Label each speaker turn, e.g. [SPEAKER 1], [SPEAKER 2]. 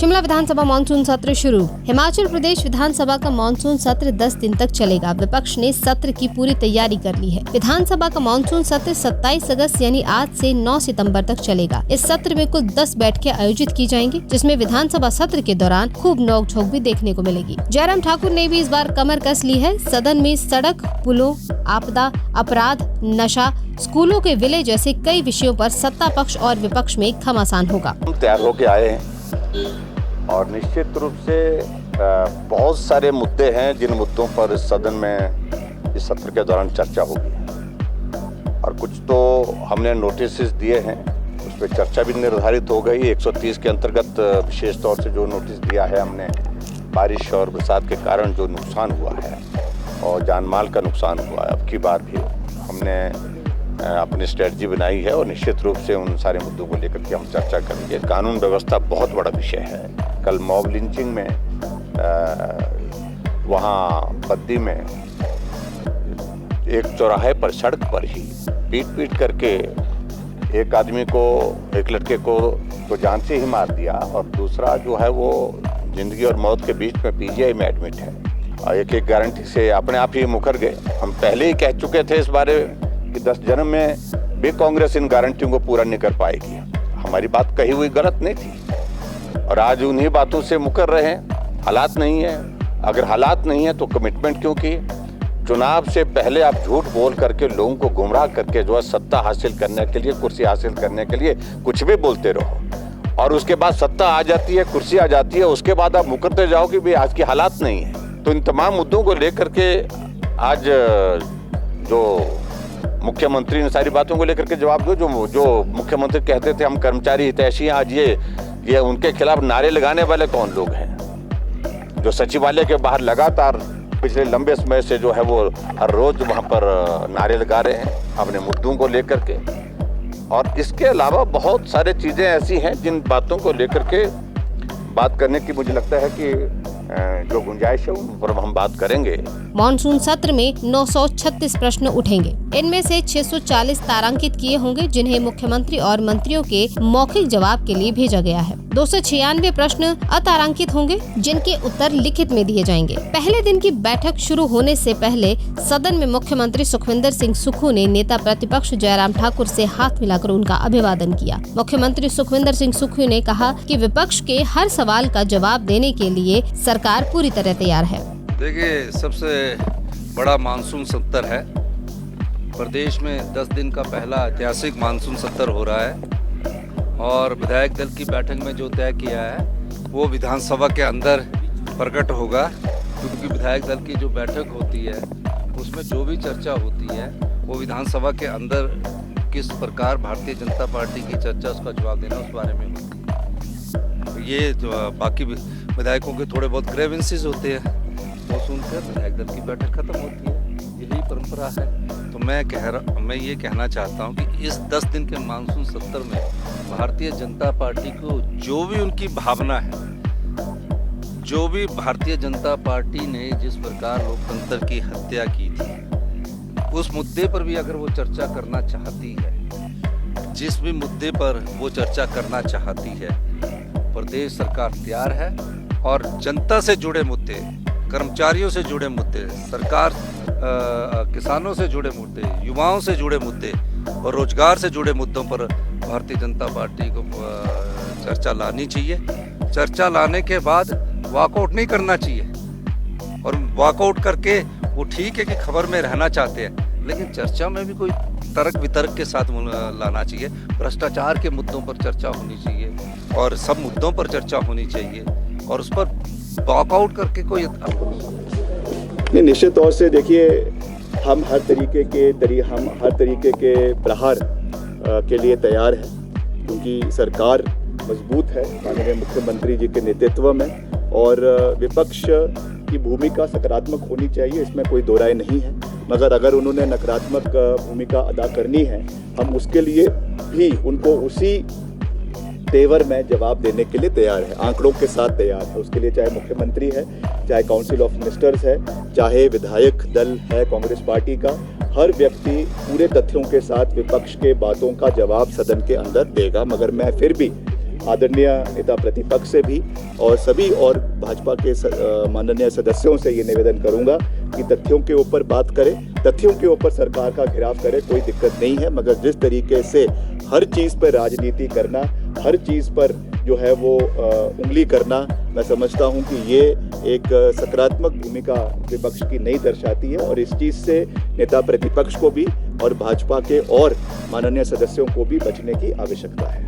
[SPEAKER 1] शिमला विधानसभा monsoon सत्र शुरू। हिमाचल प्रदेश विधानसभा का मानसून सत्र 10 दिन तक चलेगा। विपक्ष ने सत्र की पूरी तैयारी कर ली है। विधानसभा का मानसून सत्र 27 अगस्त यानी आज से 9 सितंबर तक चलेगा। इस सत्र में कुल 10 बैठकें आयोजित की जाएंगी, जिसमें विधानसभा सत्र के दौरान खूब नोक-झोंक भी देखने को मिलेगी। जयराम ठाकुर ने भी इस बार कमर कस ली है। सदन में सड़क, पुलों, आपदा, अपराध, नशा, स्कूलों के विलय जैसे कई विषयों पर सत्ता पक्ष और विपक्ष में घमासान होगा।
[SPEAKER 2] तैयार होके आए हैं और निश्चित रूप से बहुत सारे मुद्दे हैं जिन मुद्दों पर सदन में इस सत्र के दौरान चर्चा होगी और कुछ तो हमने नोटिस दिए हैं, उस पर चर्चा भी निर्धारित हो गई। 130 के अंतर्गत विशेष तौर से जो नोटिस दिया है हमने, बारिश और बरसात के कारण जो नुकसान हुआ है और जान माल का नुकसान हुआ है, अब की बार भी हमने अपनी स्ट्रेटजी बनाई है और निश्चित रूप से उन सारे मुद्दों को लेकर के हम चर्चा करेंगे। कानून व्यवस्था बहुत बड़ा विषय है। कल मॉब लिंचिंग में वहाँ बद्दी में एक चौराहे पर सड़क पर ही पीट करके एक आदमी को, एक लड़के को तो जान से ही मार दिया और दूसरा जो है वो जिंदगी और मौत के बीच में पीजीआई में एडमिट है। और एक गारंटी से अपने आप ही मुकर गए। हम पहले ही कह चुके थे इस बारे कि 10 जन्म में भी कांग्रेस इन गारंटियों को पूरा नहीं कर पाएगी। हमारी बात कही हुई गलत नहीं थी और आज उन्हीं बातों से मुकर रहे हैं। हालात नहीं है, अगर हालात नहीं है तो कमिटमेंट क्यों की? चुनाव से पहले आप झूठ बोल करके लोगों को गुमराह करके जो है सत्ता हासिल करने के लिए, कुर्सी हासिल करने के लिए कुछ भी बोलते रहो और उसके बाद सत्ता आ जाती है, कुर्सी आ जाती है, उसके बाद आप मुकरते जाओ कि भाई आज की हालात नहीं है। तो इन तमाम मुद्दों को लेकर के आज जो मुख्यमंत्री ने सारी बातों को लेकर के जवाब दो। जो मुख्यमंत्री कहते थे हम कर्मचारी हितैषी हैं, आज ये उनके खिलाफ नारे लगाने वाले कौन लोग हैं? जो सचिवालय के बाहर लगातार पिछले लंबे समय से जो है वो हर रोज वहाँ पर नारे लगा रहे हैं अपने मुद्दों को लेकर के। और इसके अलावा बहुत सारे चीज़ें ऐसी हैं जिन बातों को लेकर के बात करने की मुझे लगता है कि जो गुंजाइश है उन पर हम बात करेंगे।
[SPEAKER 1] मानसून सत्र में 936 प्रश्न उठेंगे। इनमें से 640 तारांकित किए होंगे, जिन्हें मुख्यमंत्री और मंत्रियों के मौखिक जवाब के लिए भेजा गया है। 296 प्रश्न अतारांकित होंगे, जिनके उत्तर लिखित में दिए जाएंगे। पहले दिन की बैठक शुरू होने से पहले सदन में मुख्यमंत्री सुखविंदर सिंह सुक्खू ने नेता प्रतिपक्ष जयराम ठाकुर से हाथ मिलाकर उनका अभिवादन किया। मुख्यमंत्री सुखविंदर सिंह सुक्खू ने कहा कि विपक्ष के हर सवाल का जवाब देने के लिए सरकार पूरी तरह तैयार है।
[SPEAKER 3] देखिए, सबसे बड़ा मानसून सत्र है। प्रदेश में 10 दिन का पहला ऐतिहासिक मानसून सत्र हो रहा है और विधायक दल की बैठक में जो तय किया है वो विधानसभा के अंदर प्रकट होगा, क्योंकि विधायक दल की जो बैठक होती है उसमें जो भी चर्चा होती है वो विधानसभा के अंदर किस प्रकार भारतीय जनता पार्टी की चर्चा, उसका जवाब देना उस बारे में होती है। ये जो बाकी विधायकों के थोड़े बहुत ग्रेवेंसेस होते हैं वो सुनकर विधायक दल की बैठक खत्म होती है। यही परंपरा है। तो मैं ये कहना चाहता हूँ कि इस 10 दिन के मानसून सत्र में भारतीय जनता पार्टी को जो भी उनकी भावना है, जो भी भारतीय जनता पार्टी ने जिस प्रकार लोकतंत्र की हत्या की थी, उस मुद्दे पर भी अगर वो चर्चा करना चाहती है, जिस भी मुद्दे पर वो चर्चा करना चाहती है, प्रदेश सरकार तैयार है। और जनता से जुड़े मुद्दे, कर्मचारियों से जुड़े मुद्दे, सरकार किसानों से जुड़े मुद्दे, युवाओं से जुड़े मुद्दे और रोजगार से जुड़े मुद्दों पर भारतीय जनता पार्टी को चर्चा लानी चाहिए। चर्चा लाने के बाद वॉकआउट नहीं करना चाहिए। और वॉकआउट करके वो ठीक है कि खबर में रहना चाहते हैं, लेकिन चर्चा में भी कोई तर्क वितर्क के साथ लाना चाहिए। भ्रष्टाचार के मुद्दों पर चर्चा होनी चाहिए और सब मुद्दों पर चर्चा होनी चाहिए और उस पर वॉकआउट करके कोई
[SPEAKER 4] नहीं। निश्चित तौर से देखिए, हम हर तरीके के प्रहार के लिए तैयार हैं, क्योंकि सरकार मजबूत है माननीय मुख्यमंत्री जी के नेतृत्व में और विपक्ष की भूमिका सकारात्मक होनी चाहिए, इसमें कोई दो राय नहीं है। मगर अगर उन्होंने नकारात्मक भूमिका अदा करनी है, हम उसके लिए भी उनको उसी तेवर में जवाब देने के लिए तैयार है, आंकड़ों के साथ तैयार है। उसके लिए चाहे मुख्यमंत्री है, चाहे काउंसिल ऑफ मिनिस्टर्स है, चाहे विधायक दल है कांग्रेस पार्टी का, हर व्यक्ति पूरे तथ्यों के साथ विपक्ष के बातों का जवाब सदन के अंदर देगा। मगर मैं फिर भी आदरणीय नेता प्रतिपक्ष से भी और सभी और भाजपा के माननीय सदस्यों से ये निवेदन करूंगा कि तथ्यों के ऊपर बात करें, तथ्यों के ऊपर सरकार का घेराव करें, कोई दिक्कत नहीं है। मगर जिस तरीके से हर चीज़ पर राजनीति करना, हर चीज़ पर जो है वो उंगली करना, मैं समझता हूं कि ये एक सकारात्मक भूमिका विपक्ष की नहीं दर्शाती है और इस चीज़ से नेता प्रतिपक्ष को भी और भाजपा के और माननीय सदस्यों को भी बचने की आवश्यकता है।